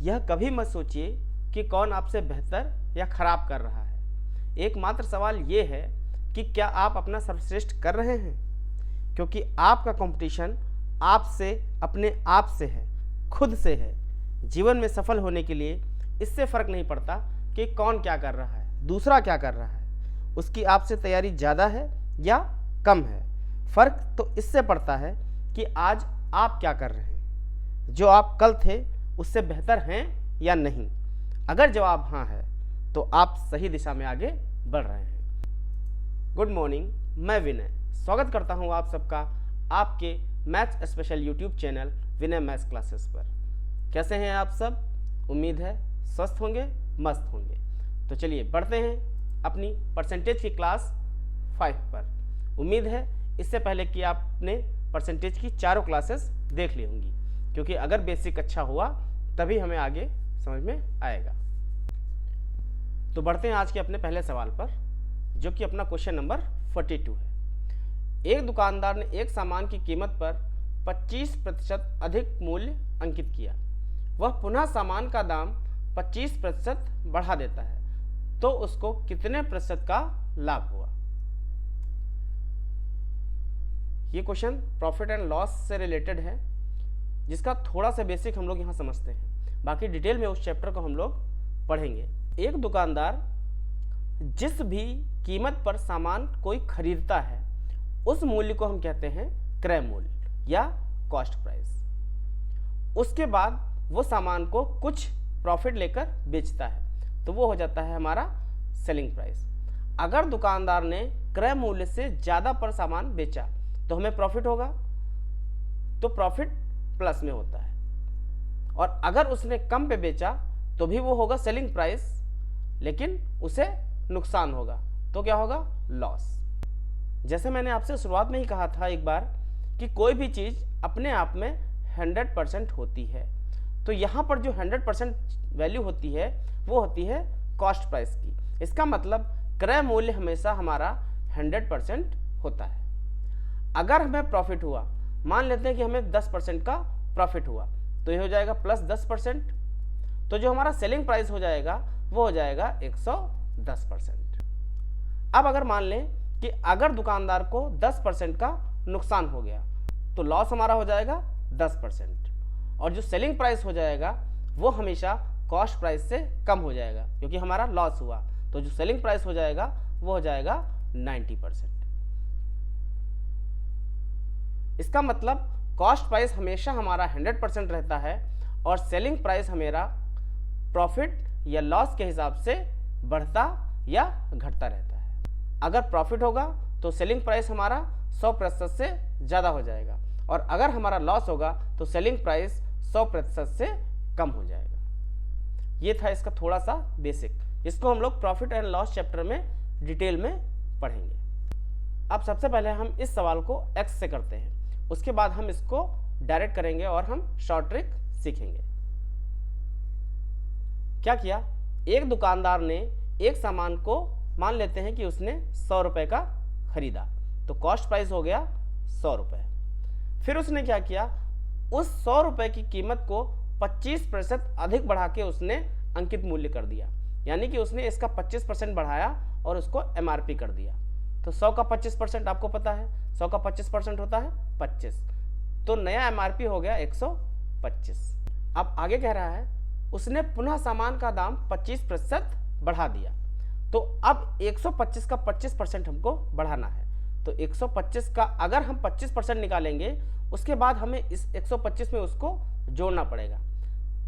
यह कभी मत सोचिए कि कौन आपसे बेहतर या खराब कर रहा है। एकमात्र सवाल ये है कि क्या आप अपना सर्वश्रेष्ठ कर रहे हैं, क्योंकि आपका कंपटीशन आपसे, अपने आप से है, खुद से है। जीवन में सफल होने के लिए इससे फ़र्क नहीं पड़ता कि कौन क्या कर रहा है, दूसरा क्या कर रहा है, उसकी आपसे तैयारी ज़्यादा है या कम है। फ़र्क तो इससे पड़ता है कि आज आप क्या कर रहे हैं, जो आप कल थे उससे बेहतर हैं या नहीं। अगर जवाब हाँ है तो आप सही दिशा में आगे बढ़ रहे हैं। गुड मॉर्निंग, मैं विनय स्वागत करता हूं आप सबका आपके मैथ्स स्पेशल यूट्यूब चैनल विनय मैथ्स क्लासेस पर। कैसे हैं आप सब? उम्मीद है स्वस्थ होंगे, मस्त होंगे। तो चलिए बढ़ते हैं अपनी परसेंटेज की क्लास 5 पर। उम्मीद है इससे पहले कि आपने परसेंटेज की चारों क्लासेस देख ली होंगी, क्योंकि अगर बेसिक अच्छा हुआ तभी हमें आगे समझ में आएगा। तो बढ़ते हैं आज के अपने पहले सवाल पर, जो कि अपना क्वेश्चन नंबर 42 है। एक दुकानदार ने एक सामान की कीमत पर 25% अधिक मूल्य अंकित किया। वह पुनः सामान का दाम 25% बढ़ा देता है, तो उसको कितने प्रतिशत का लाभ हुआ? ये क्वेश्चन प्रॉफिट एंड लॉस से रिलेटेड है, जिसका थोड़ा सा बेसिक हम लोग यहाँ समझते हैं, बाकी डिटेल में उस चैप्टर को हम लोग पढ़ेंगे। एक दुकानदार जिस भी कीमत पर सामान कोई खरीदता है उस मूल्य को हम कहते हैं क्रय मूल्य या कॉस्ट प्राइस। उसके बाद वो सामान को कुछ प्रॉफिट लेकर बेचता है, तो वो हो जाता है हमारा सेलिंग प्राइस। अगर दुकानदार ने क्रय मूल्य से ज़्यादा पर सामान बेचा तो हमें प्रॉफिट होगा, तो प्रॉफिट प्लस में होता है। और अगर उसने कम पे बेचा तो भी वो होगा सेलिंग प्राइस, लेकिन उसे नुकसान होगा, तो क्या होगा? लॉस। जैसे मैंने आपसे शुरुआत में ही कहा था एक बार कि कोई भी चीज़ अपने आप में 100% होती है, तो यहाँ पर जो 100% वैल्यू होती है वो होती है कॉस्ट प्राइस की। इसका मतलब क्रय मूल्य हमेशा हमारा 100% होता है। अगर हमें प्रॉफिट हुआ, मान लेते हैं कि हमें 10% का प्रॉफिट हुआ, तो ये हो जाएगा प्लस 10%, तो जो हमारा सेलिंग प्राइस हो जाएगा वो हो जाएगा 110%। अब अगर मान लें कि अगर दुकानदार को 10% का नुकसान हो गया तो लॉस हमारा हो जाएगा 10%, और जो सेलिंग प्राइस हो जाएगा वो हमेशा कॉस्ट प्राइस से कम हो जाएगा, क्योंकि हमारा लॉस हुआ, तो जो सेलिंग प्राइस हो जाएगा वो हो जाएगा 90%। इसका मतलब कॉस्ट प्राइस हमेशा हमारा 100% रहता है और सेलिंग प्राइस हमारा प्रॉफिट या लॉस के हिसाब से बढ़ता या घटता रहता है। अगर प्रॉफिट होगा तो सेलिंग प्राइस हमारा 100% से ज़्यादा हो जाएगा, और अगर हमारा लॉस होगा तो सेलिंग प्राइस 100% से कम हो जाएगा। ये था इसका थोड़ा सा बेसिक, जिसको हम लोग प्रॉफिट एंड लॉस चैप्टर में डिटेल में पढ़ेंगे। अब सबसे पहले हम इस सवाल को एक्स से करते हैं, उसके बाद हम इसको डायरेक्ट करेंगे और हम शॉर्ट ट्रिक सीखेंगे। क्या किया? एक दुकानदार ने एक सामान को मान लेते हैं कि उसने 100 रुपये का खरीदा, तो कॉस्ट प्राइस हो गया 100 रुपये। फिर उसने क्या किया? उस 100 रुपये की कीमत को 25% अधिक बढ़ा के उसने अंकित मूल्य कर दिया, यानी कि उसने इसका 25% बढ़ाया और उसको MRP कर दिया। तो 100 का 25% आपको पता है, 100 का 25% होता है 25, तो नया MRP हो गया 125। अब आगे कह रहा है उसने पुनः सामान का दाम 25% बढ़ा दिया, तो अब 125 का 25% हमको बढ़ाना है। तो 125 का अगर हम 25% निकालेंगे, उसके बाद हमें इस 125 में उसको जोड़ना पड़ेगा।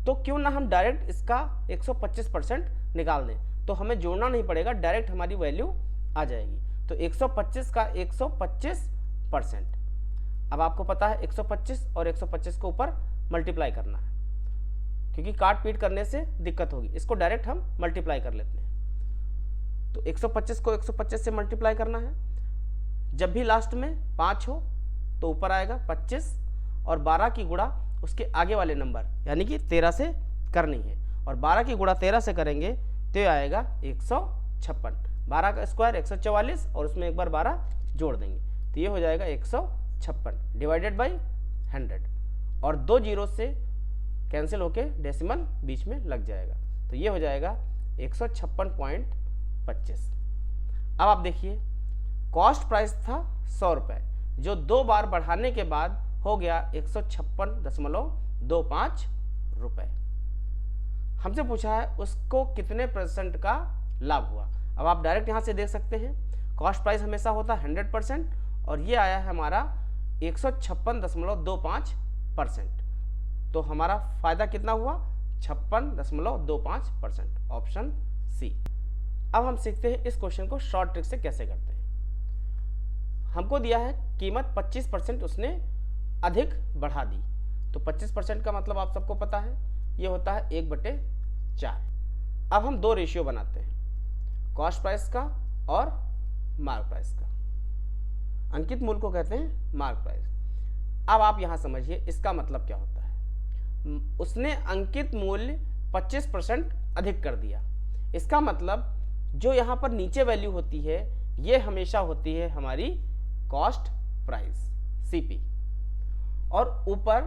तो क्यों ना हम डायरेक्ट इसका 125% निकाल दें, तो हमें जोड़ना नहीं पड़ेगा, डायरेक्ट हमारी वैल्यू आ जाएगी। तो 125 का 125%। अब आपको पता है 125 और 125 को ऊपर मल्टीप्लाई करना है, क्योंकि काट पीट करने से दिक्कत होगी, इसको डायरेक्ट हम मल्टीप्लाई कर लेते हैं। तो 125 को 125 से मल्टीप्लाई करना है। जब भी लास्ट में 5 हो तो ऊपर आएगा 25, और 12 की गुणा उसके आगे वाले नंबर यानी कि 13 से करनी है, और 12 की गुणा 13 से करेंगे तो आएगा 156। 12 का स्क्वायर 144, और उसमें एक बार 12 जोड़ देंगे, तो ये हो जाएगा 156 डिवाइडेड बाई 100, और 2 जीरो से कैंसिल होके डेसिमल बीच में लग जाएगा, तो ये हो जाएगा 156.25। अब आप देखिए कॉस्ट प्राइस था 100 रुपये, जो 2 बार बढ़ाने के बाद हो गया 156.25 रुपये। हमसे पूछा है उसको कितने % का लाभ हुआ। अब आप डायरेक्ट यहाँ से देख सकते हैं कॉस्ट प्राइस हमेशा होता है 100% और ये आया है हमारा 156.25%, तो हमारा फायदा कितना हुआ 56.25%, ऑप्शन सी। अब हम सीखते हैं इस क्वेश्चन को शॉर्ट ट्रिक से कैसे करते हैं। हमको दिया है कीमत 25% उसने अधिक बढ़ा दी, तो 25% का मतलब आप सबको पता है ये होता है 1/4। अब हम 2 रेशियो बनाते हैं, कॉस्ट प्राइस का और मार्क प्राइस का। अंकित मूल्य को कहते हैं मार्क प्राइस। अब आप यहाँ समझिए इसका मतलब क्या होता है। उसने अंकित मूल्य 25% अधिक कर दिया, इसका मतलब जो यहाँ पर नीचे वैल्यू होती है ये हमेशा होती है हमारी कॉस्ट प्राइस सीपी, और ऊपर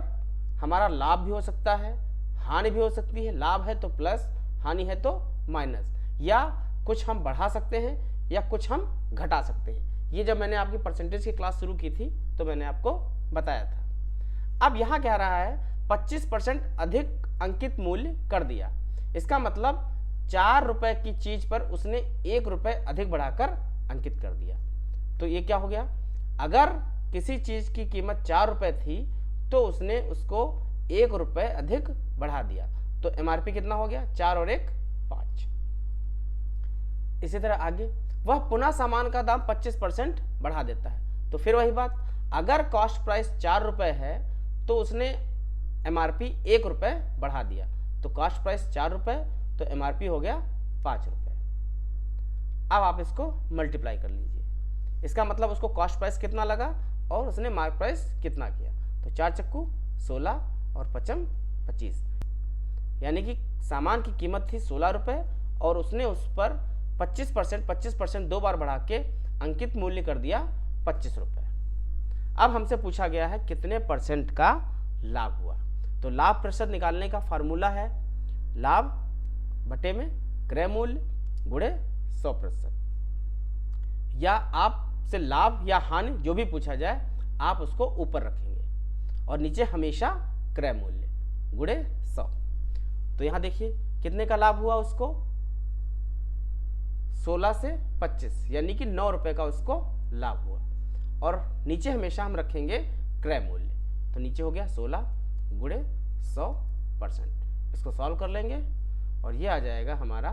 हमारा लाभ भी हो सकता है, हानि भी हो सकती है। लाभ है तो प्लस, हानि है तो माइनस, या कुछ हम बढ़ा सकते हैं या कुछ हम घटा सकते हैं। ये जब मैंने आपकी परसेंटेज की क्लास शुरू की थी तो मैंने आपको बताया था। अब यहाँ कह रहा है 25% अधिक अंकित मूल्य कर दिया, इसका मतलब 4 रुपए की चीज पर उसने 1 रुपए अधिक बढ़ाकर अंकित कर दिया। तो ये क्या हो गया, अगर किसी चीज की कीमत 4 रुपए थी तो उसने उसको 1 रुपए अधिक बढ़ा दिया, तो एमआरपी कितना हो गया 4 और 1 5। इसी तरह आगे वह पुनः सामान का दाम 25% बढ़ा देता है, तो फिर वही बात, अगर कॉस्ट प्राइस 4 रुपए है तो उसने एमआरपी 1 रुपए बढ़ा दिया, तो कॉस्ट प्राइस 4 रुपए तो एमआरपी हो गया 5 रुपए। अब आप इसको मल्टीप्लाई कर लीजिए, इसका मतलब उसको कॉस्ट प्राइस कितना लगा और उसने मार्क प्राइस कितना किया, तो 4 चक्कू 16 और 5 25, यानी कि सामान की कीमत थी 16 रुपए और उसने उस पर 25% 2 बार बढ़ा के अंकित मूल्य कर दिया 25 रुपए। अब हमसे पूछा गया है कितने % का लाभ हुआ, तो लाभ प्रतिशत निकालने का फार्मूला है लाभ बटे में क्रय मूल्य गुणे 100%, या आपसे लाभ या हानि जो भी पूछा जाए आप उसको ऊपर रखेंगे और नीचे हमेशा क्रय मूल्य गुणे 100। तो यहाँ देखिए कितने का लाभ हुआ उसको 16 से 25, यानी कि 9 रुपए का उसको लाभ हुआ, और नीचे हमेशा हम रखेंगे क्रय मूल्य, तो नीचे हो गया 16 गुणे 100%। इसको सॉल्व कर लेंगे और ये आ जाएगा हमारा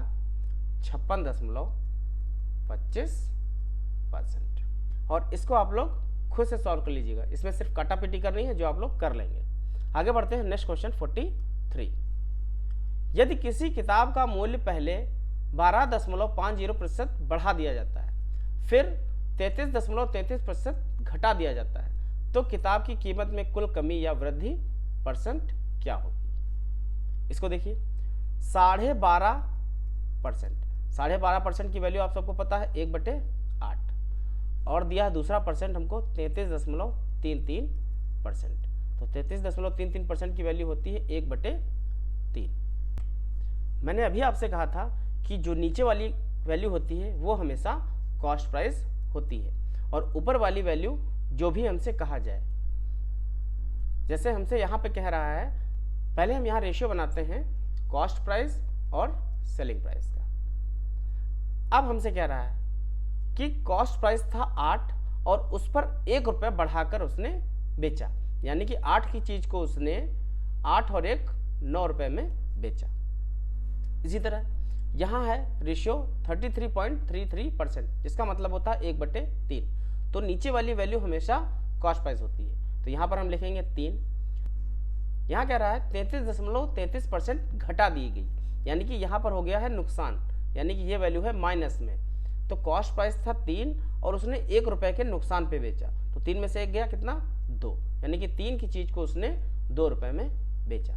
56.25%। और इसको आप लोग खुद से सॉल्व कर लीजिएगा, इसमें सिर्फ काटापीटी करनी है जो आप लोग कर लेंगे। आगे बढ़ते हैं नेक्स्ट क्वेश्चन 43। यदि किसी किताब का मूल्य पहले 12.50% बढ़ा दिया जाता है, फिर 33.33% घटा दिया जाता है, तो किताब की कीमत में कुल कमी या वृद्धि % क्या होगी। इसको देखिए 12.5% की वैल्यू आप सबको पता है 1/8, और दिया दूसरा परसेंट हमको 33.33%, तो 33.33% की वैल्यू होती है 1/3। मैंने अभी आपसे कहा था कि जो नीचे वाली वैल्यू होती है वो हमेशा कॉस्ट प्राइस होती है, और ऊपर वाली वैल्यू जो भी हमसे कहा जाए, जैसे हमसे यहाँ पे कह रहा है, पहले हम यहाँ रेशियो बनाते हैं कॉस्ट प्राइस और सेलिंग प्राइस का। अब हमसे कह रहा है कि कॉस्ट प्राइस था 8 और उस पर 1 रुपये बढ़ाकर उसने बेचा, यानी कि 8 की चीज को उसने 8 और 1 9 रुपये में बेचा। इसी तरह यहाँ है रेशियो 33.33%, जिसका मतलब होता है 1/3, तो नीचे वाली वैल्यू हमेशा कॉस्ट प्राइस होती है, तो यहाँ पर हम लिखेंगे 3। यहाँ कह रहा है 33.33% घटा दी गई, यानी कि यहाँ पर हो गया है नुकसान, यानी कि ये वैल्यू है माइनस में, तो कॉस्ट प्राइस था 3 और उसने 1 रुपये के नुकसान पे बेचा, तो 3 में से 1 गया कितना 2, यानी कि 3 की चीज को उसने 2 रुपये में बेचा।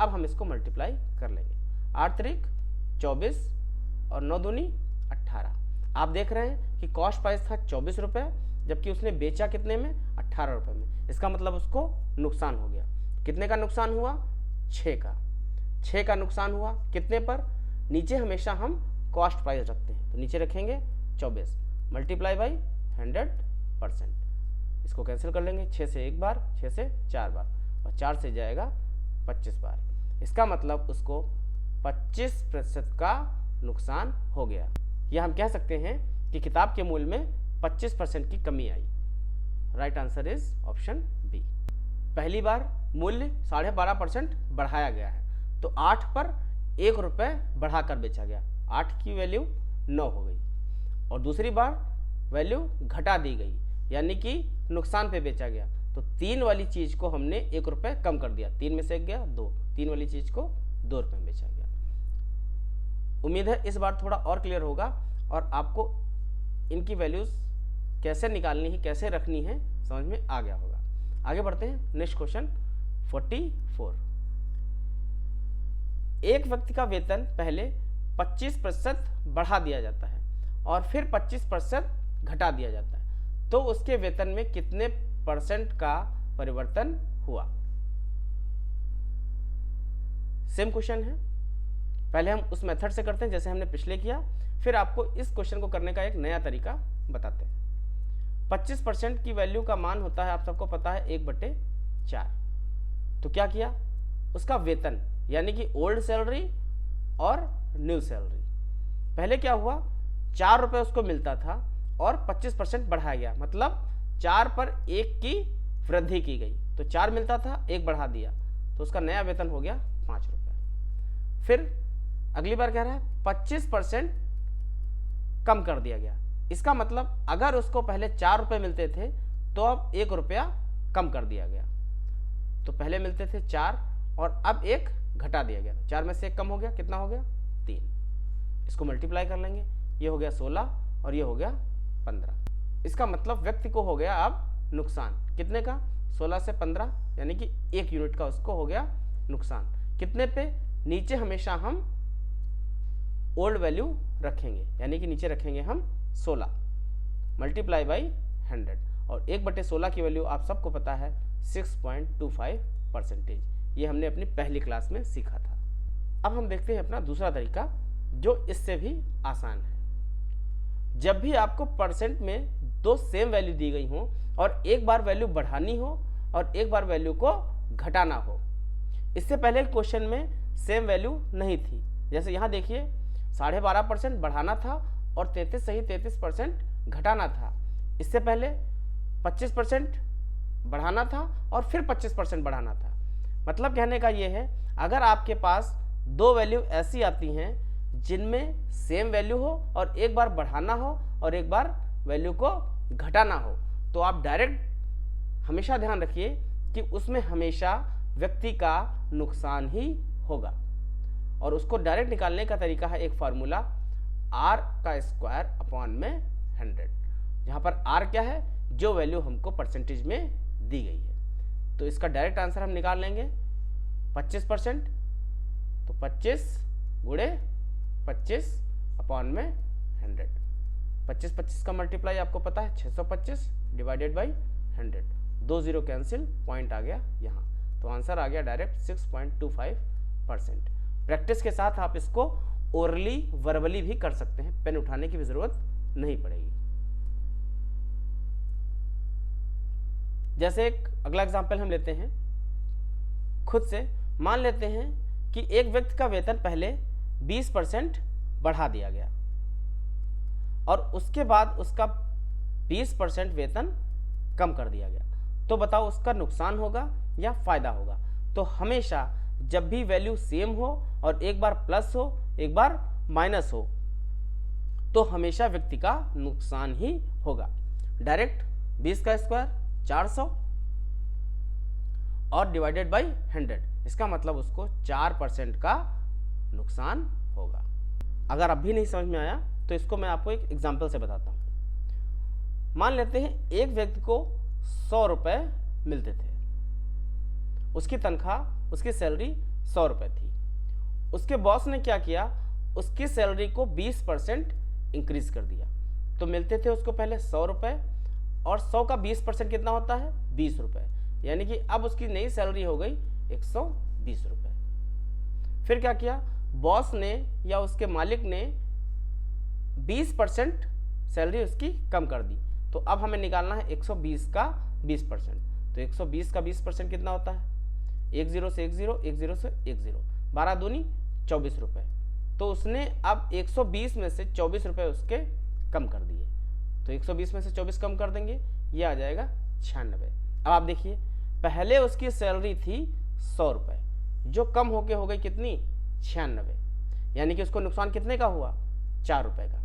अब हम इसको मल्टीप्लाई कर लेंगे, 8 त्रिक 24 और 9 दूनी 18। आप देख रहे हैं कि कॉस्ट प्राइस था 24 रुपये, जबकि उसने बेचा कितने में 18 रुपये में, इसका मतलब उसको नुकसान हो गया। कितने का नुकसान हुआ 6 का। 6 का नुकसान हुआ कितने पर, नीचे हमेशा हम कॉस्ट प्राइस रखते हैं, तो नीचे रखेंगे 24 मल्टीप्लाई बाई 100%। इसको कैंसिल कर लेंगे, 6 से एक बार, 6 से 4 बार, और 4 से जाएगा 25 बार। इसका मतलब उसको 25% का नुकसान हो गया। या हम कह सकते हैं कि किताब के मूल्य में 25% की कमी आई। Right answer is option B. पहली बार मूल्य 12.5% बढ़ाया गया है, तो 8 पर 1 रुपये बढ़ाकर बेचा गया, 8 की वैल्यू 9 हो गई। और दूसरी बार वैल्यू घटा दी गई, यानी कि नुकसान पे बेचा गया, तो 3 वाली चीज़ को हमने 1 रुपये कम कर दिया, 3 में से 1 गया 2, 3 वाली चीज़ को 2 रुपये में बेचा गया। उम्मीद है इस बार थोड़ा और क्लियर होगा और आपको इनकी वैल्यूज़ कैसे निकालनी है, कैसे रखनी है, समझ में आ गया होगा। आगे बढ़ते हैं। Next question 44। एक व्यक्ति का वेतन पहले 25% बढ़ा दिया जाता है और फिर 25% घटा दिया जाता है, तो उसके वेतन में कितने % का परिवर्तन हुआ। सेम क्वेश्चन है, पहले हम उस मेथड से करते हैं जैसे हमने पिछले किया, फिर आपको इस क्वेश्चन को करने का एक नया तरीका बताते हैं। 25% की वैल्यू का मान होता है, आप सबको पता है, 1/4। तो क्या किया, उसका वेतन यानी कि ओल्ड सैलरी और न्यू सैलरी, पहले क्या हुआ, 4 रुपये उसको मिलता था और 25% बढ़ाया गया, मतलब 4 पर 1 की वृद्धि की गई, तो 4 मिलता था, 1 बढ़ा दिया, तो उसका नया वेतन हो गया 5 रुपये। फिर अगली बार कह रहा है 25% कम कर दिया गया, इसका मतलब अगर उसको पहले 4 रुपये मिलते थे तो अब 1 रुपया कम कर दिया गया, तो पहले मिलते थे 4 और अब 1 घटा दिया गया, 4 में से 1 कम हो गया, कितना हो गया 3। इसको मल्टीप्लाई कर लेंगे, ये हो गया 16 और ये हो गया 15। इसका मतलब व्यक्ति को हो गया अब नुकसान, कितने का, 16 से 15, यानी कि 1 यूनिट का उसको हो गया नुकसान। कितने पे, नीचे हमेशा हम ओल्ड वैल्यू रखेंगे, यानी कि नीचे रखेंगे हम 16 मल्टीप्लाई बाई 100, और 1/16 की वैल्यू आप सबको पता है 6.25%। ये हमने अपनी पहली क्लास में सीखा था। अब हम देखते हैं अपना दूसरा तरीका जो इससे भी आसान है। जब भी आपको परसेंट में 2 सेम वैल्यू दी गई हो और एक बार वैल्यू बढ़ानी हो और एक बार वैल्यू को घटाना हो, इससे पहले क्वेश्चन में सेम वैल्यू नहीं थी, जैसे यहाँ देखिए 12.5% बढ़ाना था और 33 सही 33% घटाना था। इससे पहले 25% बढ़ाना था और फिर 25% बढ़ाना था। मतलब कहने का ये है, अगर आपके पास 2 वैल्यू ऐसी आती हैं जिनमें सेम वैल्यू हो और एक बार बढ़ाना हो और एक बार वैल्यू को घटाना हो, तो आप डायरेक्ट हमेशा ध्यान रखिए कि उसमें हमेशा व्यक्ति का नुकसान ही होगा। और उसको डायरेक्ट निकालने का तरीका है एक फार्मूला r²/100, जहाँ पर r क्या है, जो वैल्यू हमको परसेंटेज में दी गई है। तो इसका डायरेक्ट आंसर हम निकाल लेंगे 25%, तो 25 गुणे 25/100, 25 का मल्टीप्लाई आपको पता है 625 डिवाइडेड बाई 100, 2 0 कैंसिल, पॉइंट आ गया यहाँ, तो आंसर आ गया डायरेक्ट 6.25%। प्रैक्टिस के साथ आप इसको ओरली वर्बली भी कर सकते हैं, पेन उठाने की भी जरूरत नहीं पड़ेगी। जैसे एक अगला एग्जांपल हम लेते हैं खुद से। मान लेते हैं कि एक व्यक्ति का वेतन पहले 20% बढ़ा दिया गया और उसके बाद उसका 20% वेतन कम कर दिया गया, तो बताओ उसका नुकसान होगा या फायदा होगा। तो हमेशा जब भी वैल्यू सेम हो और एक बार प्लस हो एक बार माइनस हो, तो हमेशा व्यक्ति का नुकसान ही होगा। डायरेक्ट 20 का स्क्वायर 400 और डिवाइडेड बाई 100, इसका मतलब उसको 4% का नुकसान होगा। अगर अब भी नहीं समझ में आया तो इसको मैं आपको एक एग्जांपल से बताता हूँ। मान लेते हैं एक व्यक्ति को 100 रुपये मिलते थे, उसकी तनख्वाह, उसकी सैलरी 100 रुपये थी। उसके बॉस ने क्या किया, उसकी सैलरी को 20% इंक्रीज कर दिया। तो मिलते थे उसको पहले 100 रुपये और 100 का 20% कितना होता है 20 रुपये, यानी कि अब उसकी नई सैलरी हो गई 120 रुपये। फिर क्या किया, बॉस ने या उसके मालिक ने 20% सैलरी उसकी कम कर दी। तो अब हमें निकालना है 120 का 20%। तो 120 का 20% कितना होता है, 10 से 10, 10 से 10, 12 दूनी 24 रुपये। तो उसने अब 120 में से 24 रुपये उसके कम कर दिए। तो 120 में से 24 कम कर देंगे, ये आ जाएगा 96। अब आप देखिए, पहले उसकी सैलरी थी 100 रुपये, जो कम होके हो गई कितनी, 96, यानी कि उसको नुकसान कितने का हुआ, 4 रुपये का।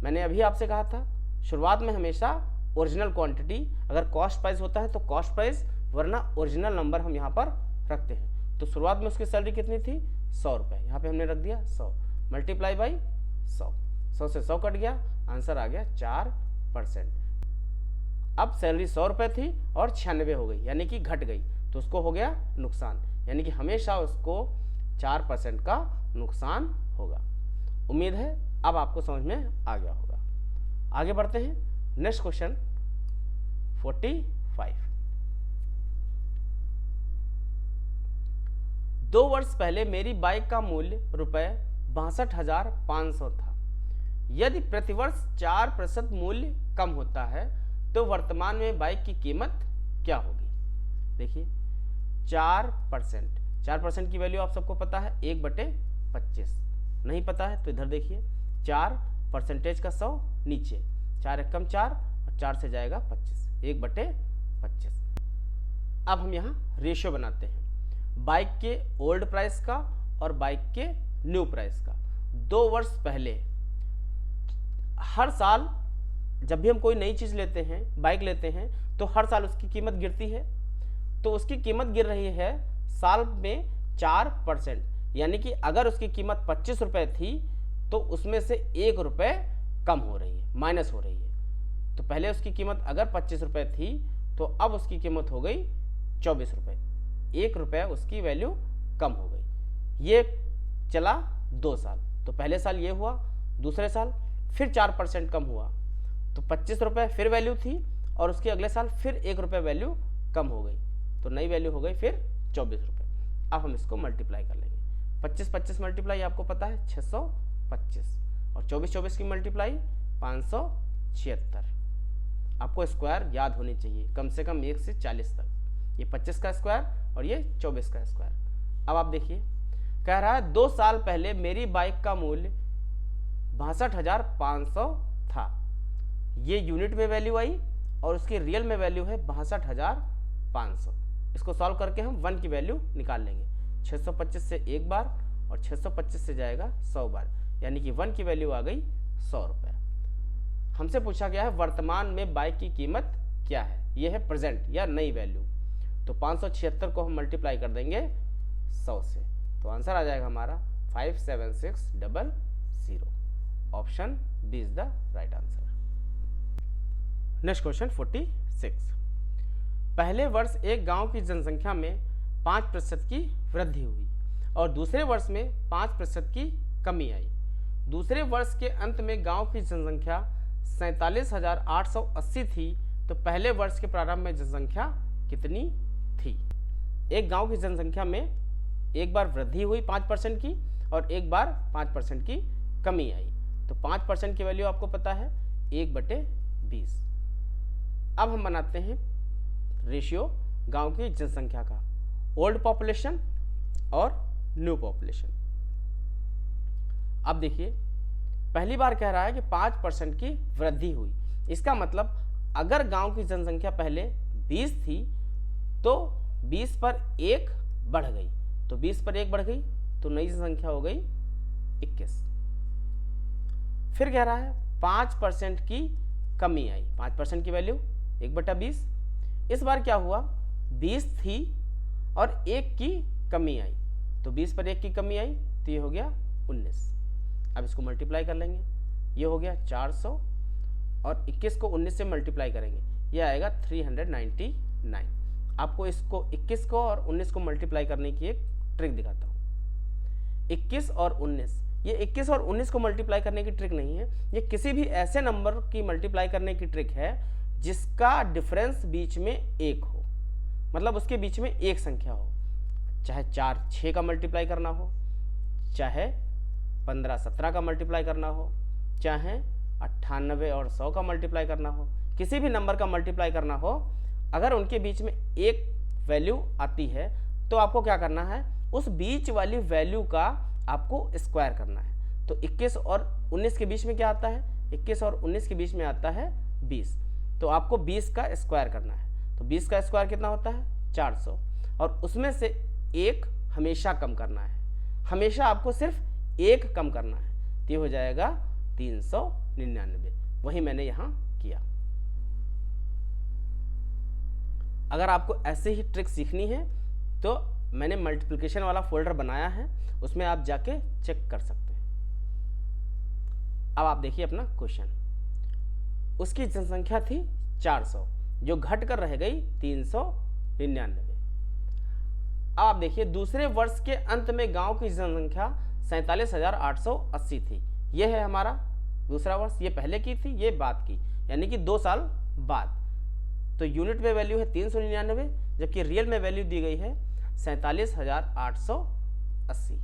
मैंने अभी आपसे कहा था शुरुआत में हमेशा ओरिजिनल क्वांटिटी, अगर कॉस्ट प्राइस होता है तो कॉस्ट प्राइस, वरना ओरिजिनल नंबर हम यहाँ पर रखते हैं। तो शुरुआत में उसकी सैलरी कितनी थी, 100 रुपये, यहाँ पे हमने रख दिया 100 मल्टीप्लाई बाई 100, 100 से 100 कट गया, आंसर आ गया 4%। अब सैलरी 100 रुपये थी और 96 हो गई, यानी कि घट गई, तो उसको हो गया नुकसान, यानी कि हमेशा उसको 4% का नुकसान होगा। उम्मीद है अब आपको समझ में आ गया होगा। आगे बढ़ते हैं, नेक्स्ट क्वेश्चन 45। 2 वर्ष पहले मेरी बाइक का मूल्य ₹62,500 था। यदि प्रतिवर्ष 4% मूल्य कम होता है तो वर्तमान में बाइक की कीमत क्या होगी। देखिए 4% की वैल्यू आप सबको पता है 1/25, नहीं पता है तो इधर देखिए 4% का 100 नीचे, 4 एकम 4 और 4 से जाएगा 25, 1/25। अब हम यहाँ रेशियो बनाते हैं बाइक के ओल्ड प्राइस का और बाइक के न्यू प्राइस का। 2 वर्ष पहले, हर साल जब भी हम कोई नई चीज़ लेते हैं, बाइक लेते हैं, तो हर साल उसकी कीमत गिरती है। तो उसकी कीमत गिर रही है साल में 4%, यानी कि अगर उसकी कीमत 25 रुपये थी तो उसमें से 1 रुपये कम हो रही है, माइनस हो रही है। तो पहले उसकी कीमत अगर 25 रुपये थी तो अब उसकी कीमत हो गई 24 रुपये, 1 रुपये उसकी वैल्यू कम हो गई। ये चला 2 साल, तो पहले साल ये हुआ, दूसरे साल फिर 4% कम हुआ, तो 25 रुपये फिर वैल्यू थी और उसके अगले साल फिर 1 रुपये वैल्यू कम हो गई, तो नई वैल्यू हो गई फिर 24 रुपये। अब हम इसको मल्टीप्लाई कर लेंगे। 25 मल्टीप्लाई आपको पता है 625 और 24 की मल्टीप्लाई 576। आपको स्क्वायर याद होनी चाहिए कम से कम 1 से 40 तक। ये 25 का स्क्वायर और ये 24 का स्क्वायर। अब आप देखिए, कह रहा है 2 साल पहले मेरी बाइक का मूल्य 62,500 था। ये यूनिट में वैल्यू आई और उसकी रियल में वैल्यू है 62,500। इसको सॉल्व करके हम 1 की वैल्यू निकाल लेंगे। 625 से 1 बार और 625 से जाएगा 100 बार, यानी कि 1 की वैल्यू आ गई 100 रुपये। हमसे पूछा गया है वर्तमान में बाइक की कीमत क्या है, ये है प्रेजेंट या नई वैल्यू। तो 576 को हम मल्टीप्लाई कर देंगे 100 से, तो आंसर आ जाएगा हमारा 57600। Option B is the right answer. Next question 46। पहले वर्ष एक गांव की जनसंख्या में 5% की वृद्धि हुई और दूसरे वर्ष में 5% की कमी आई। दूसरे वर्ष के अंत में गांव की जनसंख्या 47,880 थी, तो पहले वर्ष के प्रारंभ में जनसंख्या कितनी थी। एक गांव की जनसंख्या में एक बार वृद्धि हुई 5% की और एक बार 5% की कमी आई। तो 5% की वैल्यू आपको पता है 1/20। अब हम बनाते हैं रेशियो गांव की जनसंख्या का, ओल्ड पॉपुलेशन और न्यू पॉपुलेशन। अब देखिए, पहली बार कह रहा है कि 5% की वृद्धि हुई। इसका मतलब अगर गांव की जनसंख्या पहले 20 थी तो 20 पर 1 बढ़ गई, तो 20 पर 1 बढ़ गई तो नई जनसंख्या हो गई 21। फिर कह रहा है 5% की कमी आई। 5% की वैल्यू 1/20। इस बार क्या हुआ, 20 थी और 1 की कमी आई, तो 20 पर 1 की कमी आई तो ये हो गया 19। अब इसको मल्टीप्लाई कर लेंगे, ये हो गया 400 और 21 को 19 से मल्टीप्लाई करेंगे, ये आएगा 399। आपको इसको 21 को और 19 को मल्टीप्लाई करने की एक ट्रिक दिखाता हूँ। 21 और 19, ये 21 और 19 को मल्टीप्लाई करने की ट्रिक नहीं है, ये किसी भी ऐसे नंबर की मल्टीप्लाई करने की ट्रिक है जिसका डिफरेंस बीच में 1 हो, मतलब उसके बीच में एक संख्या हो। चाहे 4 6 का मल्टीप्लाई करना हो, चाहे 15-17 का मल्टीप्लाई करना हो, चाहे 98 और 100 का मल्टीप्लाई करना हो, किसी भी नंबर का मल्टीप्लाई करना हो, अगर उनके बीच में एक वैल्यू आती है तो आपको क्या करना है, उस बीच वाली वैल्यू का आपको स्क्वायर करना है। तो 21 और 19 के बीच में क्या आता है, 21 और 19 के बीच में आता है 20, तो आपको 20 का स्क्वायर करना है। तो 20 का स्क्वायर कितना होता है, 400, और उसमें से एक हमेशा कम करना है, हमेशा आपको सिर्फ एक कम करना है, तो ये हो जाएगा 399। वही मैंने यहाँ किया। अगर आपको ऐसे ही ट्रिक सीखनी है तो मैंने मल्टीप्लिकेशन वाला फोल्डर बनाया है, उसमें आप जाके चेक कर सकते हैं। अब आप देखिए अपना क्वेश्चन, उसकी जनसंख्या थी 400 जो घट कर रह गई 399। अब आप देखिए दूसरे वर्ष के अंत में गांव की जनसंख्या 47,880 थी। यह है हमारा दूसरा वर्ष, ये पहले की थी, ये बाद की, यानी कि 2 साल बाद। तो यूनिट में वैल्यू है 399, जबकि रियल में वैल्यू दी गई है 47,880।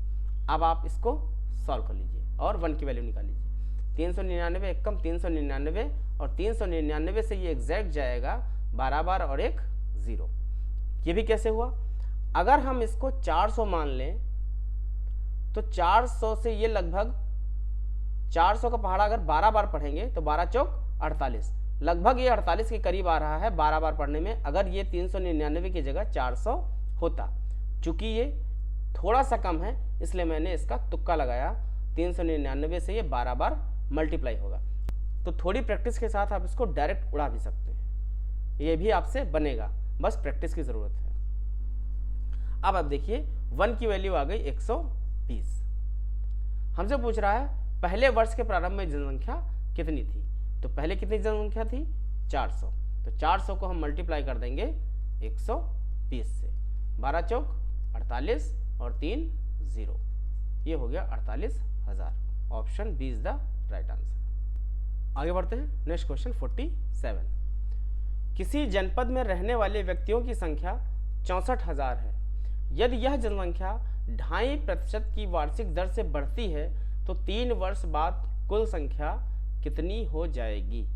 अब आप इसको सॉल्व कर लीजिए और 1 की वैल्यू निकाल लीजिए। 399 एक कम 399, और 399 से ये एग्जैक्ट जाएगा 12 बार और एक 0। ये भी कैसे हुआ, अगर हम इसको 400 मान लें तो 400 से ये लगभग 400 का पहाड़ा अगर 12 बार पढ़ेंगे तो 12 चौक 48, लगभग ये 48 के करीब आ रहा है 12 बार पढ़ने में। अगर ये 399 की जगह 400 होता, चूंकि ये थोड़ा सा कम है इसलिए मैंने इसका तुक्का लगाया, 399 से ये 12 बार मल्टीप्लाई होगा। तो थोड़ी प्रैक्टिस के साथ आप इसको डायरेक्ट उड़ा भी सकते हैं, ये भी आपसे बनेगा, बस प्रैक्टिस की ज़रूरत है। अब आप देखिए 1 की वैल्यू आ गई 120। हमसे पूछ रहा है पहले वर्ष के प्रारंभ में जनसंख्या कितनी थी, तो पहले कितनी जनसंख्या थी 400, तो 400 को हम मल्टीप्लाई कर देंगे 120 से, 12 चौक 48 और 3 0, ये हो गया 48,000। Option B is the right answer. आगे बढ़ते हैं, नेक्स्ट क्वेश्चन 47। किसी जनपद में रहने वाले व्यक्तियों की संख्या 64,000 है। यदि यह जनसंख्या 2.5% की वार्षिक दर से बढ़ती है तो 3 वर्ष बाद कुल संख्या कितनी हो जाएगी।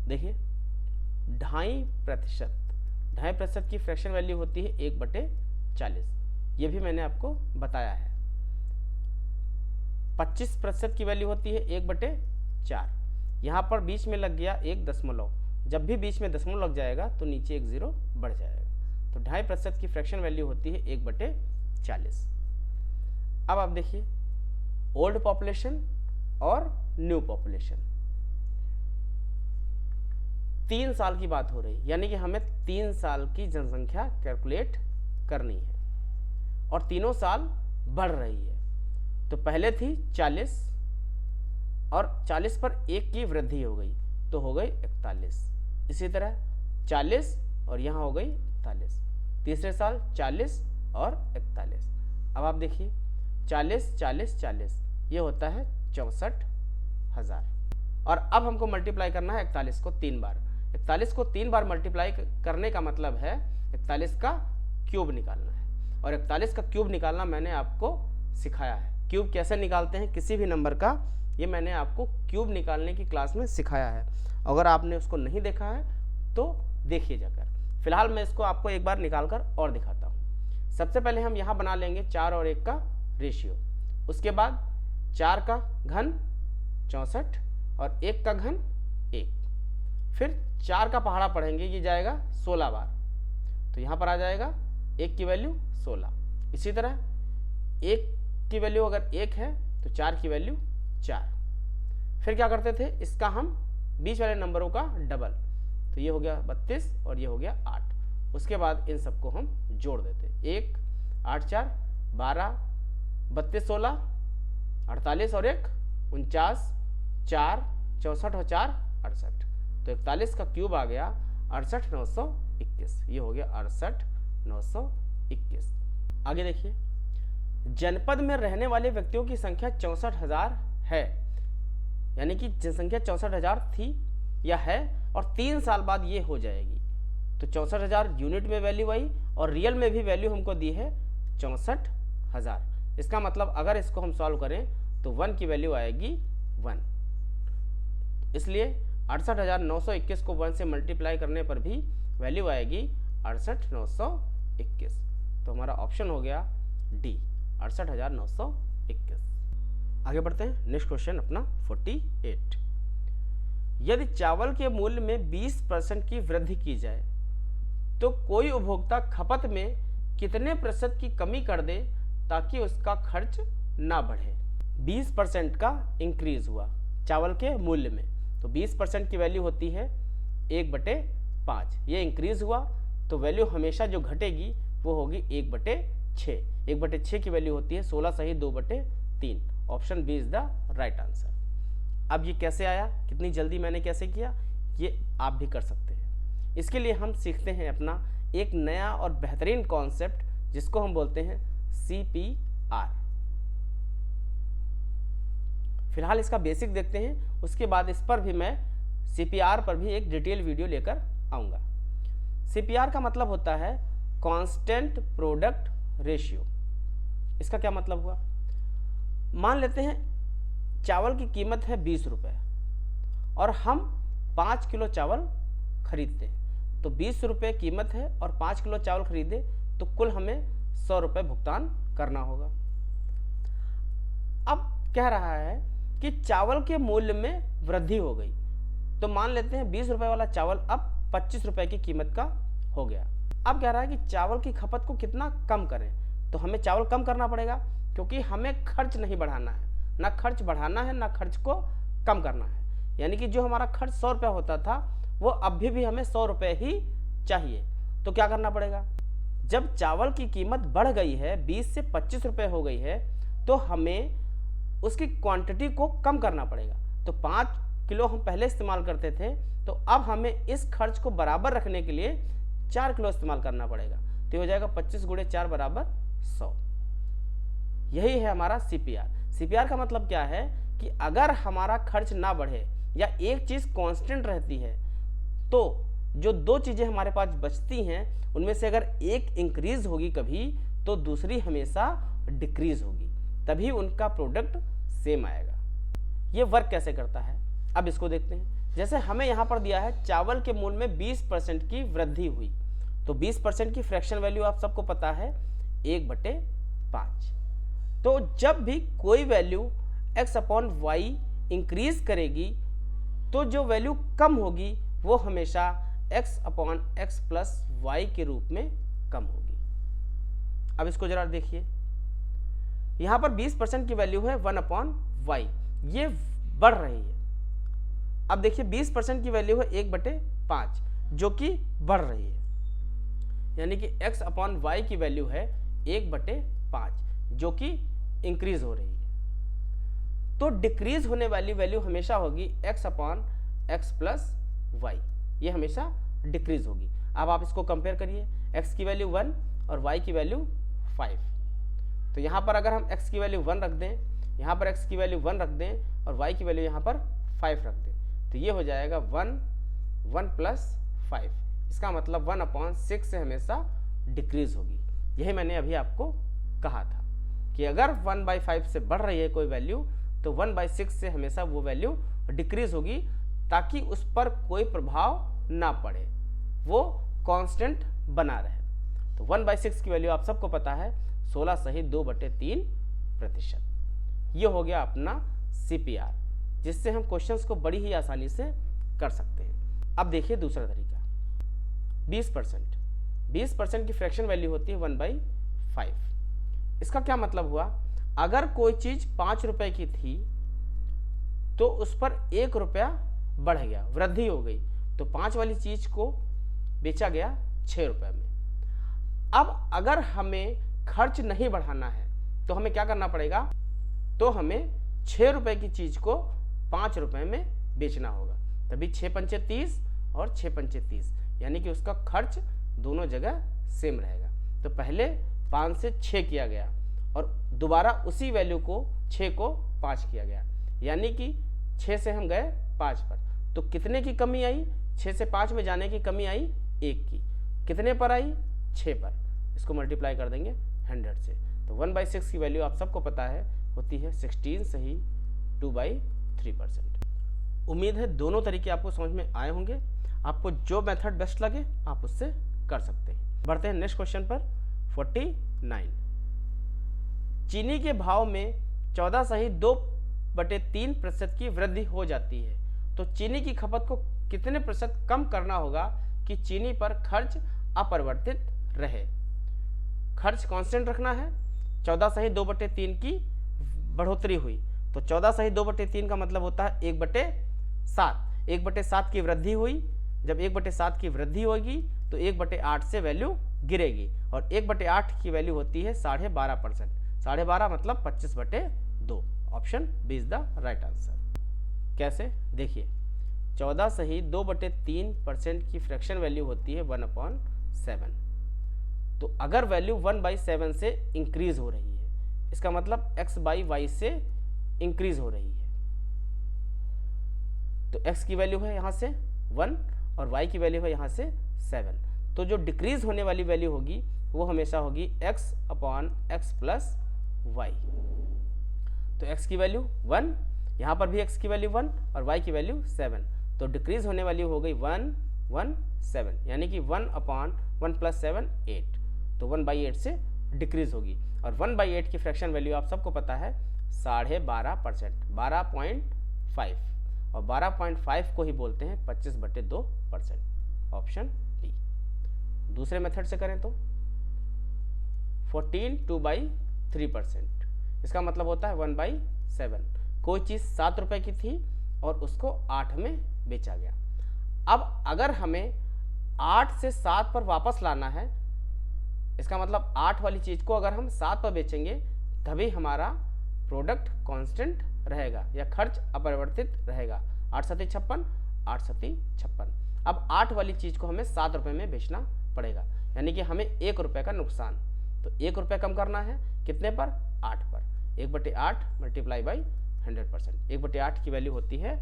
देखिए 2.5% की फ्रैक्शन वैल्यू होती है 1/40, ये भी मैंने आपको बताया है। 25% की वैल्यू होती है 1/4, यहाँ पर बीच में लग गया 1 दशमलव, जब भी बीच में दशमलव लग जाएगा तो नीचे 1 0 बढ़ जाएगा, तो 2.5% की फ्रैक्शन वैल्यू होती है 1/40। अब आप देखिए ओल्ड पॉपुलेशन और न्यू पॉपुलेशन, 3 साल की बात हो रही, यानी कि हमें 3 साल की जनसंख्या कैलकुलेट करनी है और तीनों साल बढ़ रही है। तो पहले थी 40 और 40 पर 1 की वृद्धि हो गई तो हो गई 41, इसी तरह 40 और यहाँ हो गई 41, तीसरे साल 40 और 41। अब आप देखिए 40 40 40, ये होता है 64,000। और अब हमको मल्टीप्लाई करना है 41 को 3 बार। 41 को 3 बार मल्टीप्लाई करने का मतलब है 41 का क्यूब निकालना है, और 41 का क्यूब निकालना मैंने आपको सिखाया है। क्यूब कैसे निकालते हैं किसी भी नंबर का, ये मैंने आपको क्यूब निकालने की क्लास में सिखाया है। अगर आपने उसको नहीं देखा है तो देखिए जाकर। फिलहाल मैं इसको आपको एक बार निकाल कर और दिखाता हूँ। सबसे पहले हम यहाँ बना लेंगे 4 और 1 का रेशियो, उसके बाद 4 का घन 64 और 1 का घन 1, फिर 4 का पहाड़ा पढ़ेंगे, ये जाएगा 16 बार, तो यहाँ पर आ जाएगा 1 की वैल्यू 16। इसी तरह 1 की वैल्यू अगर 1 है तो 4 की वैल्यू 4। फिर क्या करते थे, इसका हम बीच वाले नंबरों का डबल, तो ये हो गया 32 और ये हो गया 8। उसके बाद इन सबको हम जोड़ देते, 1 8 4 12, 32 16, 48 और 1 49, 4 64 और 4 68, तो 41 का क्यूब आ गया 68,921, ये हो गया 68,921। आगे देखिए, जनपद में रहने वाले व्यक्तियों की संख्या 64,000 है, यानी कि जनसंख्या 64,000 थी या है और 3 साल बाद ये हो जाएगी। तो 64,000 यूनिट में वैल्यू आई और रियल में भी वैल्यू हमको दी है 64,000, इसका मतलब अगर इसको हम सॉल्व करें तो 1 की वैल्यू आएगी 1, इसलिए 68,921 को 1 से मल्टीप्लाई करने पर भी वैल्यू आएगी 68,921। तो हमारा ऑप्शन हो गया डी, 68,921। आगे बढ़ते हैं, नेक्स्ट क्वेश्चन अपना 48। यदि चावल के मूल्य में 20% की वृद्धि की जाए तो कोई उपभोक्ता खपत में कितने प्रतिशत की कमी कर दे ताकि उसका खर्च ना बढ़े। 20% का इंक्रीज हुआ चावल के मूल्य में, तो 20% की वैल्यू होती है 1/5, ये इंक्रीज हुआ तो वैल्यू हमेशा जो घटेगी वो होगी 1/6। 1/6 की वैल्यू होती है 16 सही 2/3। Option B is the right answer. अब ये कैसे आया, कितनी जल्दी मैंने कैसे किया, ये आप भी कर सकते हैं। इसके लिए हम सीखते हैं अपना एक नया और बेहतरीन कॉन्सेप्ट जिसको हम बोलते हैं CPR। फिलहाल इसका बेसिक देखते हैं, उसके बाद इस पर भी मैं CPR पर भी एक डिटेल वीडियो लेकर आऊँगा। CPR का मतलब होता है कांस्टेंट प्रोडक्ट रेशियो। इसका क्या मतलब हुआ, मान लेते हैं चावल की कीमत है 20 रुपये और हम 5 किलो चावल खरीदते हैं, तो 20 रुपये कीमत है और 5 किलो चावल खरीदे तो कुल हमें 100 रुपये भुगतान करना होगा। अब कह रहा है कि चावल के मूल्य में वृद्धि हो गई, तो मान लेते हैं 20 रुपये वाला चावल अब 25 रुपये की कीमत का हो गया। अब कह रहा है कि चावल की खपत को कितना कम करें, तो हमें चावल कम करना पड़ेगा क्योंकि हमें खर्च नहीं बढ़ाना है, ना खर्च बढ़ाना है ना खर्च को कम करना है। यानी कि जो हमारा खर्च 100 रुपये होता था वो अभी भी हमें 100 रुपये ही चाहिए। तो क्या करना पड़ेगा, जब चावल की कीमत बढ़ गई है 20 से 25 रुपये हो गई है तो हमें उसकी क्वांटिटी को कम करना पड़ेगा। तो 5 किलो हम पहले इस्तेमाल करते थे, तो अब हमें इस खर्च को बराबर रखने के लिए 4 किलो इस्तेमाल करना पड़ेगा। तो हो जाएगा 25 × 4 = 100। यही है हमारा CPR। CPR का मतलब क्या है कि अगर हमारा खर्च ना बढ़े या एक चीज़ कांस्टेंट रहती है तो जो दो चीज़ें हमारे पास बचती हैं उनमें से अगर एक इंक्रीज होगी कभी तो दूसरी हमेशा डिक्रीज होगी, तभी उनका प्रोडक्ट सेम आएगा। ये वर्क कैसे करता है, अब इसको देखते हैं। जैसे हमें यहाँ पर दिया है चावल के मूल्य में 20% की वृद्धि हुई, तो 20% की फ्रैक्शन वैल्यू आप सबको पता है 1/5। तो जब भी कोई वैल्यू x/y इंक्रीज करेगी तो जो वैल्यू कम होगी वो हमेशा x/x + y के रूप में कम होगी। अब इसको जरा देखिए, यहाँ पर 20% की वैल्यू है 1/y, ये बढ़ रही है। अब देखिए 20% की वैल्यू है 1/5 जो कि बढ़ रही है, यानी कि x/y की वैल्यू है 1/5 जो कि इंक्रीज हो रही है। तो डिक्रीज होने वाली वैल्यू हमेशा होगी x/x + y, ये हमेशा डिक्रीज होगी। अब आप इसको कंपेयर करिए, x की वैल्यू 1 और y की वैल्यू 5। तो यहाँ पर अगर हम x की वैल्यू 1 रख दें, यहाँ पर x की वैल्यू 1 रख दें और y की वैल्यू यहाँ पर 5 रख दें, तो ये हो जाएगा 1 + 5। इसका मतलब 1/6 से हमेशा डिक्रीज होगी। यही मैंने अभी आपको कहा था कि अगर 1/5 से बढ़ रही है कोई वैल्यू तो 1/6 से हमेशा वो वैल्यू डिक्रीज होगी ताकि उस पर कोई प्रभाव ना पड़े, वो कांस्टेंट बना रहे। तो 1/6 की वैल्यू आप सबको पता है 16 सही 2/3%। ये हो गया अपना CPR, जिससे हम क्वेश्चंस को बड़ी ही आसानी से कर सकते हैं। अब देखिए दूसरा तरीका, 20% की फ्रैक्शन वैल्यू होती है 1/5। इसका क्या मतलब हुआ, अगर कोई चीज़ 5 रुपए की थी तो उस पर 1 रुपया बढ़ गया, वृद्धि हो गई, तो 5 वाली चीज़ को बेचा गया 6 रुपये में। अब अगर हमें खर्च नहीं बढ़ाना है तो हमें क्या करना पड़ेगा, तो हमें 6 रुपये की चीज़ को 5 रुपये में बेचना होगा, तभी 6 पंचे 30 और 6 पंचे 30, यानी कि उसका खर्च दोनों जगह सेम रहेगा। तो पहले 5 से 6 किया गया और दोबारा उसी वैल्यू को 6 को 5 किया गया, यानी कि 6 से हम गए 5 पर, तो कितने की कमी आई, 6 से 5 में जाने की कमी आई 1 की, कितने पर आई 6 पर। इसको मल्टीप्लाई कर देंगे 100 से, तो 1/6 की वैल्यू आप सबको पता है होती है 16 सही 2/3%। उम्मीद है दोनों तरीके आपको समझ में आए होंगे। आपको जो मेथड बेस्ट लगे आप उससे कर सकते हैं। बढ़ते हैं नेक्स्ट क्वेश्चन पर 49। चीनी के भाव में 14 सही 2/3% की वृद्धि हो जाती है, तो चीनी की खपत को कितने प्रतिशत कम करना होगा कि चीनी पर खर्च अपरिवर्तित रहे। खर्च कांस्टेंट रखना है, 14 सही 2/3 की बढ़ोतरी हुई, तो 14 सही 2/3 का मतलब होता है 1/7। 1/7 की वृद्धि हुई, जब 1/7 की वृद्धि होगी तो 1/8 से वैल्यू गिरेगी, और 1/8 की वैल्यू होती है 12.5%। 12.5 मतलब 25/2। Option B is the right answer. कैसे देखिए, 14 सही 2/3% की फ्रैक्शन वैल्यू होती है 1/7। तो अगर वैल्यू 1/7 से इंक्रीज हो रही है, इसका मतलब x/y से इंक्रीज हो रही है, तो x की वैल्यू है यहाँ से 1 और y की वैल्यू है यहाँ से 7। तो जो डिक्रीज होने वाली वैल्यू होगी वो हमेशा होगी x/x + y। तो x की वैल्यू 1, यहाँ पर भी x की वैल्यू 1 और y की वैल्यू 7, तो डिक्रीज होने वाली हो गई 1 1 7, यानी कि 1/1 + 7 8, तो 1/8 से डिक्रीज होगी। और 1/8 की फ्रैक्शन वैल्यू आप सबको पता है 12.5%, 12.5, और 12.5 को ही बोलते हैं 25/2%। Option D. दूसरे मेथड से करें तो 14 2/3%, इसका मतलब होता है 1/7। कोई चीज़ 7 रुपये की थी और उसको 8 में बेचा गया। अब अगर हमें 8 से 7 पर वापस लाना है, इसका मतलब 8 वाली चीज़ को अगर हम 7 पर बेचेंगे तभी हमारा प्रोडक्ट कांस्टेंट रहेगा या खर्च अपरिवर्तित रहेगा। 8 सती 56, 8 सती 56। अब 8 वाली चीज़ को हमें 7 रुपये में बेचना पड़ेगा, यानी कि हमें 1 रुपये का नुकसान। तो 1 रुपये कम करना है कितने पर? 8 पर। 1/8 मल्टीप्लाई बाई 100%। 1/8 की वैल्यू होती है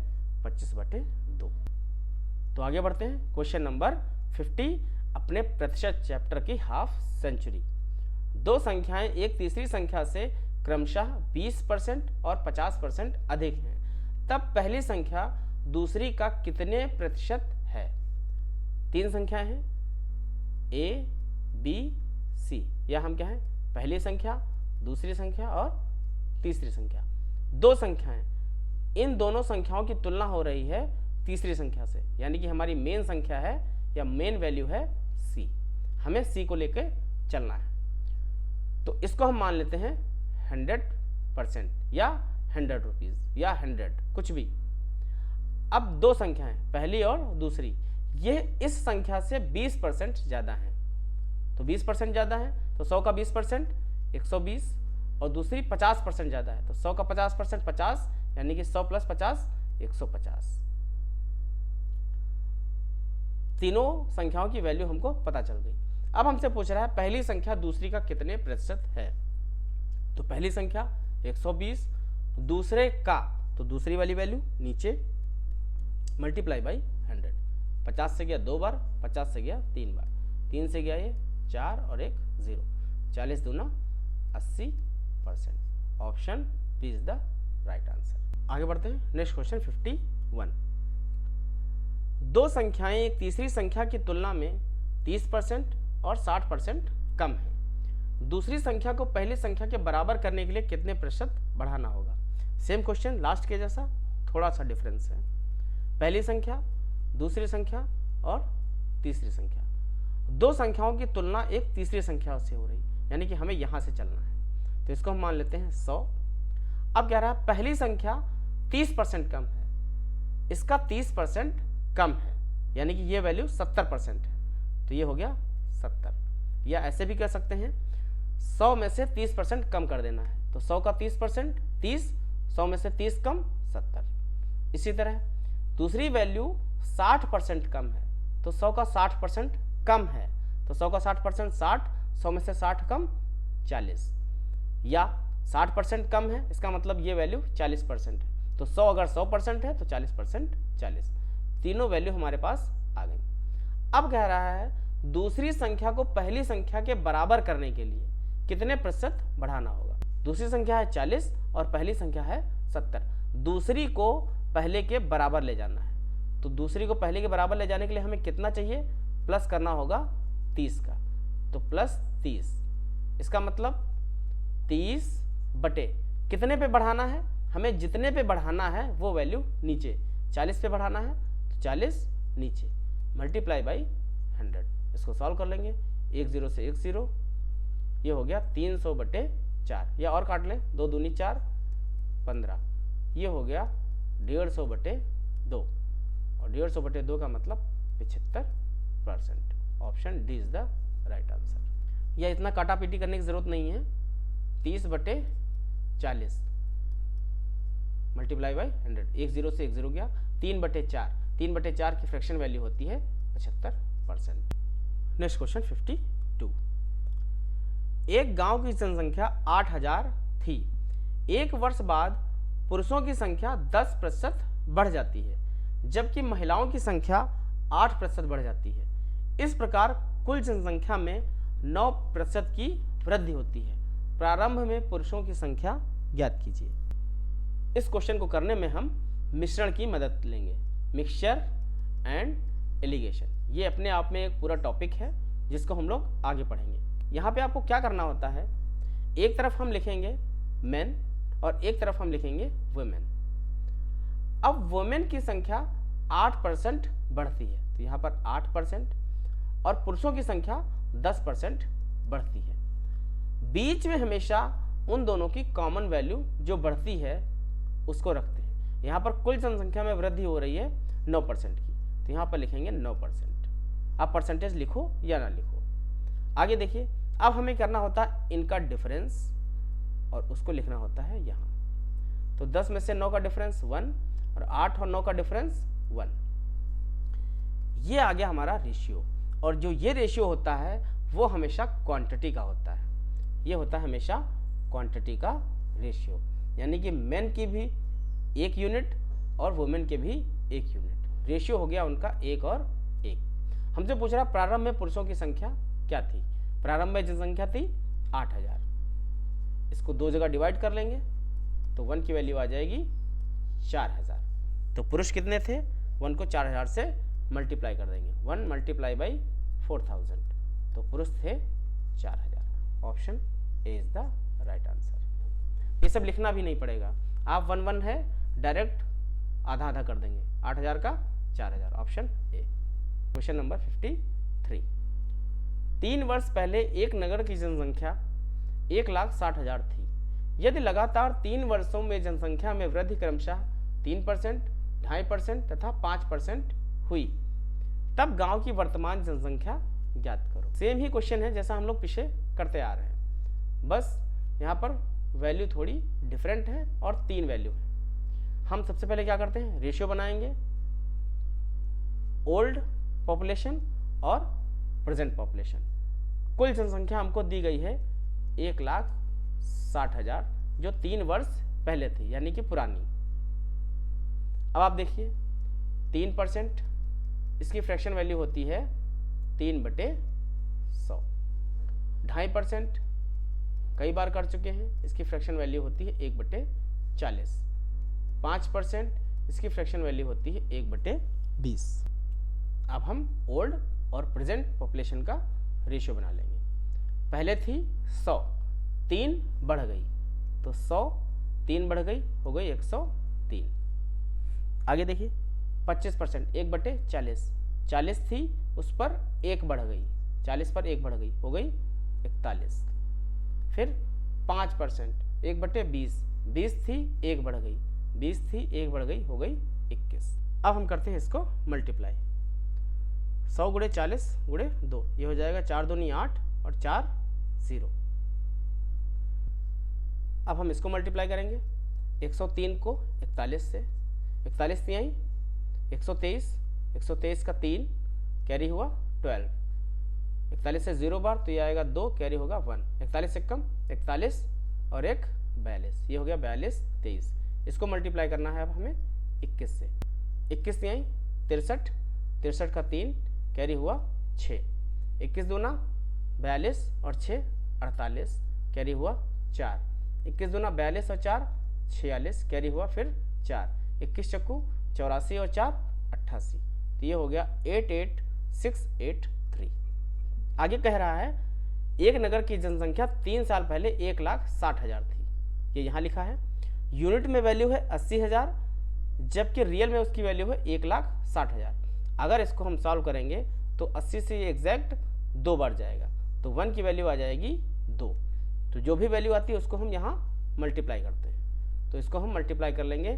25/2। तो आगे बढ़ते हैं क्वेश्चन नंबर 50, अपने प्रतिशत चैप्टर की हाफ सेंचुरी। दो संख्याएं एक तीसरी संख्या से क्रमशः 20% और 50% अधिक हैं, तब पहली संख्या दूसरी का कितने प्रतिशत है? 3 संख्याएं हैं A, B, C, या हम क्या है? पहली संख्या, दूसरी संख्या और तीसरी संख्या। 2 संख्याएं, इन दोनों संख्याओं की तुलना हो रही है तीसरी संख्या से, यानी कि हमारी मेन संख्या है या मेन वैल्यू है C। हमें C को लेके चलना है, तो इसको हम मान लेते हैं 100% या 100 रुपीज़ या 100 कुछ भी। अब 2 संख्याएं, पहली और दूसरी, ये इस संख्या से 20% ज़्यादा है, तो 20% ज़्यादा है तो 100 का 20% 120, और दूसरी 50% ज़्यादा है तो 100 का 50% 50, यानी कि 100 + 50 150। तीनों संख्याओं की वैल्यू हमको पता चल गई। अब हमसे पूछ रहा है पहली संख्या दूसरी का कितने प्रतिशत है। तो पहली संख्या 120, दूसरे का, तो दूसरी वाली वैल्यू नीचे मल्टीप्लाई बाई 100। 50 से गया 2 बार, 50 से गया 3 बार, 3 से गया ये 4 और एक 0, 40 दूना 80%। Option B is the right answer. आगे बढ़ते हैं नेक्स्ट क्वेश्चन 51। दो संख्याएं एक तीसरी संख्या की तुलना में 30% और 60% कम है। दूसरी संख्या को पहली संख्या के बराबर करने के लिए कितने प्रतिशत बढ़ाना होगा? सेम क्वेश्चन लास्ट के जैसा, थोड़ा सा डिफरेंस है। पहली संख्या, दूसरी संख्या और तीसरी संख्या। दो संख्याओं की तुलना एक तीसरी संख्या से हो रही, यानी कि हमें यहां से चलना है, तो इसको हम मान लेते हैं 100। अब कह रहा है पहली संख्या 30% कम है, इसका 30% कम है, यानी कि ये वैल्यू 70% है, तो ये हो गया 70। या ऐसे भी कह सकते हैं 100 में से 30% कम कर देना है, तो 100 का 30% 30, 100 में से 30 कम 70। इसी तरह दूसरी वैल्यू 60% कम है, तो 100 का 60% कम है, तो 100 का 60% 60, 100 में से 60 कम 40। या 60% कम है, इसका मतलब ये वैल्यू 40% है, तो 100 अगर 100% है तो 40% 40। तीनों वैल्यू हमारे पास आ गई। अब कह रहा है दूसरी संख्या को पहली संख्या के बराबर करने के लिए कितने प्रतिशत बढ़ाना होगा। दूसरी संख्या है 40 और पहली संख्या है 70। दूसरी को पहले के बराबर ले जाना है, तो दूसरी को पहले के बराबर ले जाने के लिए हमें कितना चाहिए, प्लस करना होगा 30 का, तो प्लस 30। इसका मतलब 30 बटे कितने पे बढ़ाना है, हमें जितने पे बढ़ाना है वो वैल्यू नीचे, 40 पे बढ़ाना है तो 40 नीचे, मल्टीप्लाई बाई 100। इसको सॉल्व कर लेंगे, 1 0 से 1 0, ये हो गया 300 बटे 4, या और काट लें, 2 दूनी 4 15, ये हो गया 150 बटे 2, और 150 बटे 2 का मतलब 75%। Option D is the right answer. या इतना काटा पीटी करने की जरूरत नहीं है, 30 बटे 40 मल्टीप्लाई बाई 100, 1 0 से 1 0 गया, 3 बटे 4, 3 बटे 4 की फ्रैक्शन वैल्यू होती है 75%। Next question 52। एक गांव की जनसंख्या 8000 थी, एक वर्ष बाद पुरुषों की संख्या 10% बढ़ जाती है, जबकि महिलाओं की संख्या 8% बढ़ जाती है। इस प्रकार कुल जनसंख्या में 9% की वृद्धि होती है। प्रारंभ में पुरुषों की संख्या ज्ञात कीजिए। इस क्वेश्चन को करने में हम मिश्रण की मदद लेंगे, मिक्सचर एंड एलिगेशन। ये अपने आप में एक पूरा टॉपिक है जिसको हम लोग आगे पढ़ेंगे। यहाँ पे आपको क्या करना होता है, एक तरफ हम लिखेंगे मेन और एक तरफ हम लिखेंगे वुमेन। अब वुमेन की संख्या 8% बढ़ती है, तो यहाँ पर 8%, और पुरुषों की संख्या 10% बढ़ती है। बीच में हमेशा उन दोनों की कॉमन वैल्यू जो बढ़ती है उसको रखते हैं। यहाँ पर कुल जनसंख्या में वृद्धि हो रही है 9% की, तो यहाँ पर लिखेंगे 9%। आप परसेंटेज लिखो या ना लिखो। आगे देखिए, अब हमें करना होता है इनका डिफरेंस, और उसको लिखना होता है यहाँ। तो 10 में से 9 का डिफरेंस 1, और 8 और 9 का डिफरेंस 1। ये आ गया हमारा रेशियो, और जो ये रेशियो होता है वो हमेशा क्वांटिटी का होता है। ये होता है हमेशा क्वांटिटी का रेशियो, यानी कि मेन की भी 1 यूनिट और वुमेन के भी 1 यूनिट। रेशियो हो गया उनका 1 और 1। हमसे पूछ रहा प्रारंभ में पुरुषों की संख्या क्या थी। प्रारंभ में जनसंख्या थी 8000, इसको 2 जगह डिवाइड कर लेंगे तो 1 की वैल्यू आ जाएगी 4000। तो पुरुष कितने थे, 1 को 4000 से मल्टीप्लाई कर देंगे, 1 मल्टीप्लाई बाई 4000, तो पुरुष थे 4000। Option A is the right answer. ये सब लिखना भी नहीं पड़ेगा, आप 1 1 है डायरेक्ट आधा आधा कर देंगे, 8000 का 4000, ऑप्शन ए। Question number 53। 3 वर्ष पहले एक नगर की जनसंख्या 1,60,000 थी। यदि लगातार 3 वर्षों में जनसंख्या में वृद्धि क्रमशः 3%, 2.5% तथा 5% हुई, तब गांव की वर्तमान जनसंख्या ज्ञात करो। सेम ही क्वेश्चन है जैसा हम लोग पीछे करते आ रहे हैं, बस यहाँ पर वैल्यू थोड़ी डिफरेंट है और 3 वैल्यू है। हम सबसे पहले क्या करते हैं, रेशियो बनाएंगे ओल्ड पॉपुलेशन और प्रेजेंट पॉपुलेशन। कुल जनसंख्या हमको दी गई है 1,60,000, जो 3 वर्ष पहले थी, यानी कि पुरानी। अब आप देखिए 3%, इसकी फ्रैक्शन वैल्यू होती है 3/100। 2.5% कई बार कर चुके हैं, इसकी फ्रैक्शन वैल्यू होती है 1/40। 5% इसकी फ्रैक्शन वैल्यू होती है 1/20। अब हम ओल्ड और प्रेजेंट पॉपुलेशन का रेशियो बना लेंगे। पहले थी 100, 3 बढ़ गई, तो 100 3 बढ़ गई, हो गई 103। आगे देखिए 25%, 1/40, 40 थी उस पर 1 बढ़ गई, 40 पर 1 बढ़ गई, हो गई 41। फिर 5%, 1/20, 20 थी 1 बढ़ गई, 20 थी 1 बढ़ गई, हो गई 21। अब हम करते हैं इसको मल्टीप्लाई, 100 × 40 × 2, ये हो जाएगा 4 दूनी 8 और 4 0। अब हम इसको मल्टीप्लाई करेंगे, 103 को 41 से, 41 थी आई 123, 123 का 3 कैरी हुआ 12, 41 से 0 बार तो ये आएगा 2, कैरी होगा 1, 41 से कम 41 और 1 42, ये हो गया 42 23। इसको मल्टीप्लाई करना है अब हमें 21 से, 21 थी आई 63, 63 का 3 कैरी हुआ 6, 21 दूना 42 और 6 48, कैरी हुआ 4, 21 दूना 42 और 4 46, कैरी हुआ फिर 4, 21 चक्कू 84 और 4 88, तो ये हो गया 88683। आगे कह रहा है एक नगर की जनसंख्या 3 साल पहले 1,60,000 थी, ये यहाँ लिखा है। यूनिट में वैल्यू है 80,000, जबकि रियल में उसकी वैल्यू है 1,60,000। अगर इसको हम सॉल्व करेंगे तो 80 से ये एग्जैक्ट 2 बार जाएगा, तो 1 की वैल्यू आ जाएगी 2। तो जो भी वैल्यू आती है उसको हम यहाँ मल्टीप्लाई करते हैं, तो इसको हम मल्टीप्लाई कर लेंगे,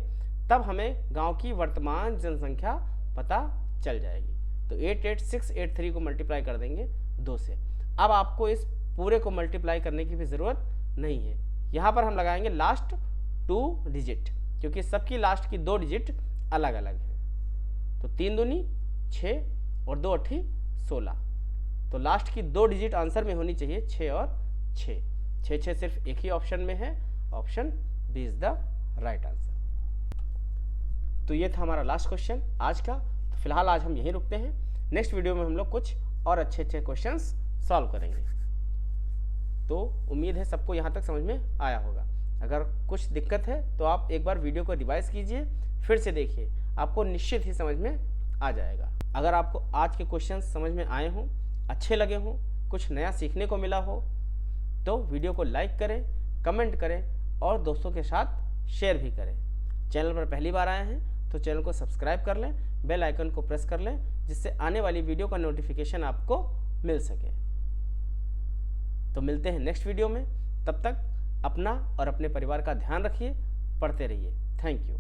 तब हमें गांव की वर्तमान जनसंख्या पता चल जाएगी। तो 88683 को मल्टीप्लाई कर देंगे 2 से। अब आपको इस पूरे को मल्टीप्लाई करने की भी ज़रूरत नहीं है, यहाँ पर हम लगाएंगे लास्ट 2 डिजिट, क्योंकि सबकी लास्ट की 2 डिजिट अलग अलग है। तो 3 दूनी 6 और 2 अट्ठी 16, तो लास्ट की 2 डिजिट आंसर में होनी चाहिए 6 और 6। 6 सिर्फ एक ही ऑप्शन में है, option B is the right answer. तो ये था हमारा लास्ट क्वेश्चन आज का। तो फिलहाल आज हम यहीं रुकते हैं, नेक्स्ट वीडियो में हम लोग कुछ और अच्छे क्वेश्चंस सॉल्व करेंगे। तो उम्मीद है सबको यहाँ तक समझ में आया होगा। अगर कुछ दिक्कत है तो आप एक बार वीडियो को रिवाइज कीजिए, फिर से देखिए, आपको निश्चित ही समझ में आ जाएगा। अगर आपको आज के क्वेश्चंस समझ में आए हों, अच्छे लगे हों, कुछ नया सीखने को मिला हो, तो वीडियो को लाइक करें, कमेंट करें और दोस्तों के साथ शेयर भी करें। चैनल पर पहली बार आए हैं तो चैनल को सब्सक्राइब कर लें, बेल आइकन को प्रेस कर लें, जिससे आने वाली वीडियो का नोटिफिकेशन आपको मिल सके। तो मिलते हैं नेक्स्ट वीडियो में, तब तक अपना और अपने परिवार का ध्यान रखिए, पढ़ते रहिए। Thank you.